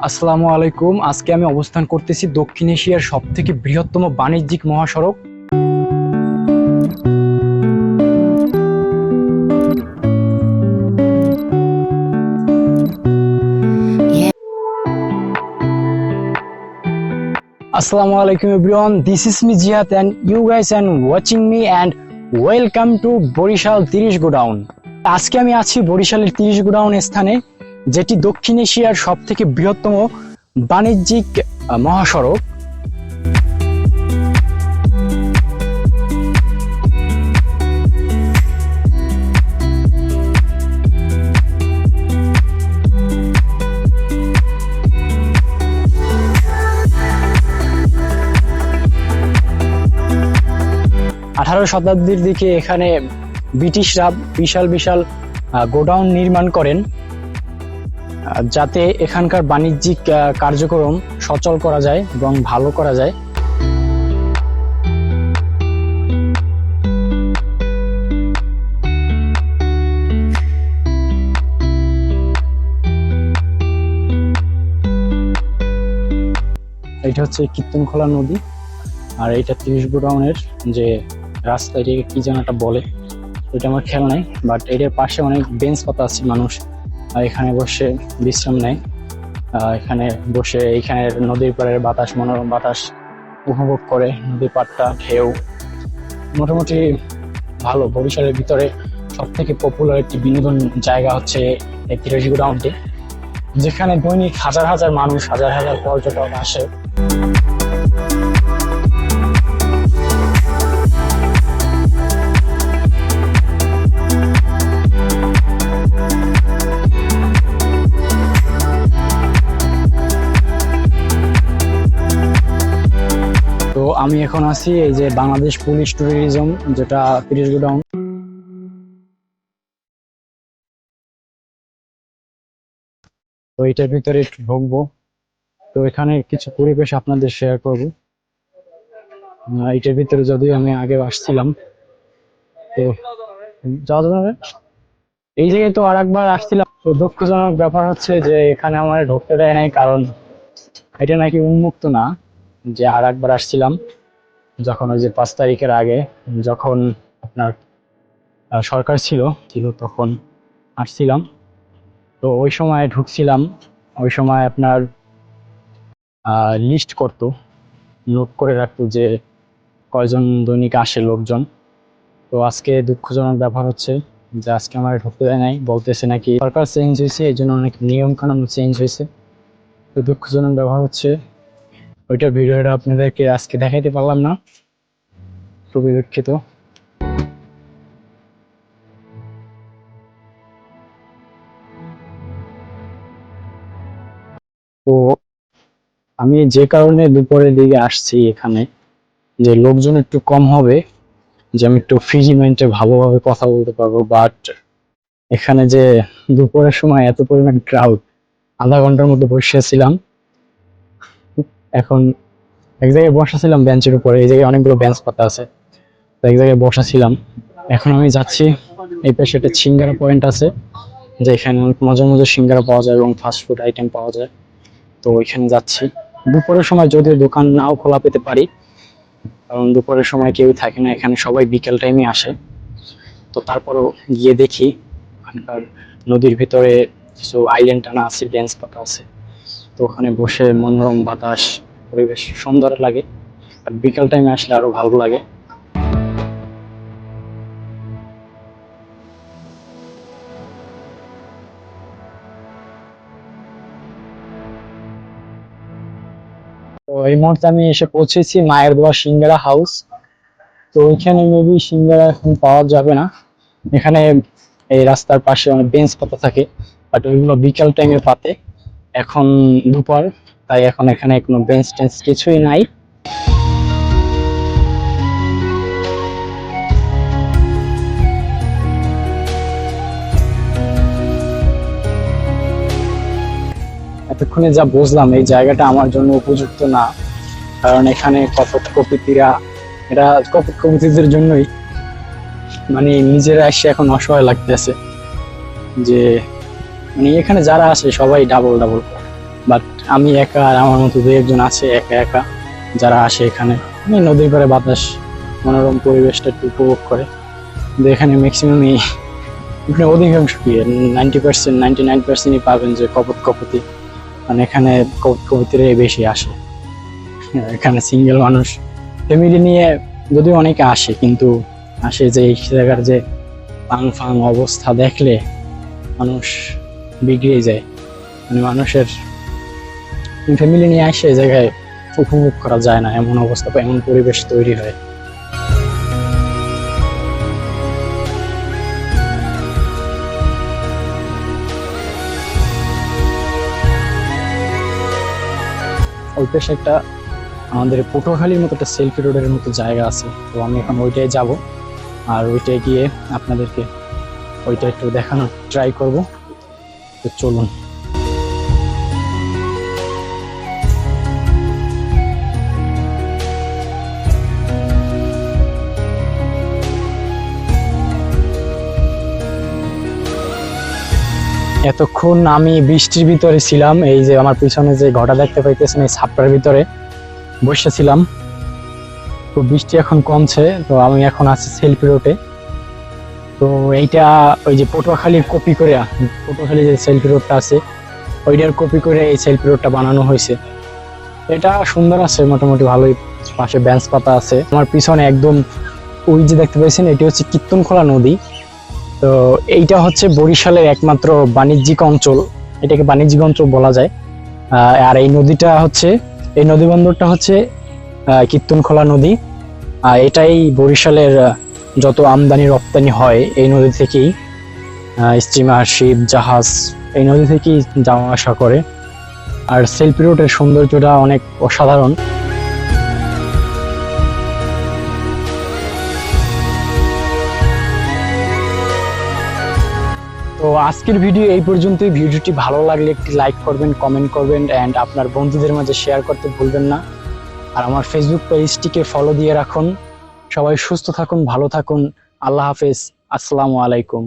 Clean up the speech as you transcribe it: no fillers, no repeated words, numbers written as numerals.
আসসালামু আলাইকুম। আজকে আমি অবস্থান করতেছি দক্ষিণ এশিয়ার সবথেকে বৃহত্তম বাণিজ্যিক মহাসড়ক। আসসালামু আলাইকুম everyone, this is me Jihad and you guys and watching me and welcome to Barishal 30 godown. আজকে আমি আছি বরিশালের 30 গোডাউন স্থানে, যেটি দক্ষিণ এশিয়ার সবথেকে বৃহত্তম বাণিজ্যিক মহাসড়ক। 18 শতাব্দীর দিকে এখানে ব্রিটিশরা বিশাল বিশাল গোডাউন নির্মাণ করেন, যাতে এখানকার বাণিজ্যিক কার্যক্রম সচল করা যায় এবং ভালো করা যায়। এটা হচ্ছে কীর্তনখোলা নদী, আর এটা 30 গোডাউনের যে রাস্তা, এটাকে কি যেন একটা বলে, এটা আমার খেয়াল নাই। বাট এটার পাশে অনেক বেঞ্চ পাতা আছে, মানুষ এখানে বসে বিশ্রাম নেয়। এখানে বসে এইখানে নদীর পাড়ের বাতাস, মনোরম বাতাস উপভোগ করে। নদীর পাড়টা, ঢেউ মোটামুটি ভালো। বরিশালের ভিতরে সব থেকে পপুলার একটি বিনোদন জায়গা হচ্ছে এই 30 গোডাউনটি, যেখানে দৈনিক হাজার হাজার মানুষ, হাজার হাজার পর্যটক আসে। তো আমি এখন আছি এই যে বাংলাদেশ পুলিশ ট্যুরিজম, যেটা 30 গোডাউন। তো এটার ভিতরে একটু ঢুকবো। তো এখানে কিছু পরিবেশ আপনাদের শেয়ার করবো। এটার ভিতরে যদিও আমি আগে আসছিলাম, তো যাওয়া যাবে। এই জায়গায় তো আর একবার আসছিলাম। তো দুঃখজনক ব্যাপার হচ্ছে যে এখানে আমার ঢুকতে দেয় নাই, কারণ এটা নাকি উন্মুক্ত না। যে আর একবার আসছিলাম যখন ওই যে 5 তারিখের আগে, যখন আপনার সরকার ছিল তখন আসছিলাম। তো ওই সময় ঢুকছিলাম, ওই সময় আপনার লিস্ট করতো, নোট করে রাখতো যে কয়জন দৈনিক আসে লোকজন। তো আজকে দুঃখজনক ব্যাপার হচ্ছে যে আজকে আমার ঢুকতে দেয় নাই, বলতেছে নাকি সরকার চেঞ্জ হয়েছে, এই জন্য অনেক নিয়ম কানুন চেঞ্জ হয়েছে। তো দুঃখজনক ব্যাপার হচ্ছে ওইটার ভিডিওটা আপনাদেরকে আজকে দেখাইতে পারলাম না, খুবই দুঃখিত। তো আমি যে কারণে দুপুরের দিকে আসছি এখানে, যে লোকজন একটু কম হবে, যে আমি একটু ফ্রি মাইন্ডে ভালোভাবে কথা বলতে পারবো। বাট এখানে যে দুপুরের সময় এত পরিমাণ ক্রাউড, আধা ঘন্টার মধ্যে বসেছিলাম। এখন এক জায়গায় বসাছিলাম বেঞ্চের উপরে, এই জায়গায় অনেকগুলো বেঞ্চ পাতা আছে, তো এক জায়গায় বসাছিলাম। এখন আমি যাচ্ছি, এই পাশে একটা সিঙ্গারা পয়েন্ট আছে, যে এখানে অনেক মজার মজার সিঙ্গারা পাওয়া যায় এবং ফাস্টফুড আইটেম পাওয়া যায়। তো ওইখানে যাচ্ছি। দুপুরের সময় যদিও দোকান নাও খোলা পেতে পারি, কারণ দুপুরের সময় কেউ থাকে না এখানে, সবাই বিকেল টাইমে আসে। তো তারপরও গিয়ে দেখি ওখানকার নদীর ভিতরে কিছু আইল্যান্ড টানা আছে, বেঞ্চ পাতা আছে, তো ওখানে বসে মনোরম বাতাস, পরিবেশ সুন্দর লাগে। আর বিকেল টাইমে আসলে আরো ভালো লাগে। তো এই মুহূর্তে আমি এসে পৌঁছেছি মায়ের দোয়া সিঙ্গারা হাউস। তো ওইখানে মেবি সিঙ্গারা এখন পাওয়া যাবে না। এখানে এই রাস্তার পাশে অনেক বেঞ্চ পাতা থাকে, বাট ওইগুলো বিকেল টাইমে পাতে। এখন দুপুর, তাই এখন এখানে কোনো বেঞ্চ টেঞ্চ কিছুই নাই। এতক্ষণে যা বুঝলাম, এই জায়গাটা আমার জন্য উপযুক্ত না, কারণ এখানে কপট প্রকৃতিরা, এটা কপট প্রকৃতিদের জন্যই মানে নিজেরা এসে এখন অসহায় লাগতেছে। যে মানে এখানে যারা আসে সবাই ডাবল ডাবল, বাট আমি একা আর আমার মতো দু একজন আছে একা একা যারা আসে এখানে নদীর পাড়ে বাতাস মনোরম পরিবেশটা একটু উপভোগ করে। কিন্তু এখানে ম্যাক্সিমামই এখানে অধিকাংশ কি 90% 99%ই পাবেন যে কপতি, মানে এখানে কপতিরাই বেশি আসে। এখানে সিঙ্গেল মানুষ ফ্যামিলি নিয়ে যদিও অনেকে আসে, কিন্তু আসে যে এই জায়গার যে ফাং অবস্থা দেখলে মানুষ বিগড়ে যায়। মানে মানুষের ফ্যামিলি নিয়ে আসে এই জায়গায় উপভোগ করা যায় না, এমন অবস্থা বা এমন পরিবেশ তৈরি হয়। ওই পাশে একটা আমাদের পটুয়াখালীর মতো একটা সেলফি রোডের মতো জায়গা আছে, তো আমি এখন ওইটাই যাব, আর ওইটাই গিয়ে আপনাদেরকে ওইটা একটু দেখানোর ট্রাই করব। তো চলুন। এতক্ষণ আমি বৃষ্টির ভিতরে ছিলাম, এই যে আমার পিছনে যে ঘরটা দেখতে পাইতেছেন এই ছাপটার ভিতরে বসেছিলাম। তো বৃষ্টি এখন কমছে, তো আমি এখন আছি সেলফি রোডে। তো এইটা ওই যে পটুয়াখালীর কপি করে, পটুয়াখালী যে সেলফি রোডটা আছে ওইটার কপি করে এই সেলফি রোডটা বানানো হয়েছে। এটা সুন্দর আছে, মোটামুটি ভালোই। পাশে বেঞ্চ পাতা আছে। আমার পিছনে একদম ওই যে দেখতে পাচ্ছেন এটি হচ্ছে কীর্তনখোলা নদী। তো এইটা হচ্ছে বরিশালের একমাত্র বাণিজ্যিক অঞ্চল, এটাকে বাণিজ্যিক অঞ্চল বলা যায়। আর এই নদীটা হচ্ছে, এই নদী বন্দরটা হচ্ছে কীর্তনখোলা নদী। এটাই বরিশালের যত আমদানি রপ্তানি হয় এই নদী থেকেই, স্টিমার, শিপ, জাহাজ এই নদী থেকেই যাওয়া আসা করে। আর সেলফি রোডের সৌন্দর্যটা অনেক অসাধারণ। তো আজকের ভিডিও এই পর্যন্তই। ভিডিওটি ভালো লাগলে একটি লাইক করবেন, কমেন্ট করবেন এন্ড আপনার বন্ধুদের মাঝে শেয়ার করতে ভুলবেন না। আর আমার ফেসবুক পেজটিকে ফলো দিয়ে রাখুন। সবাই সুস্থ থাকুন, ভালো থাকুন। আল্লাহ হাফেজ, আসসালামু আলাইকুম।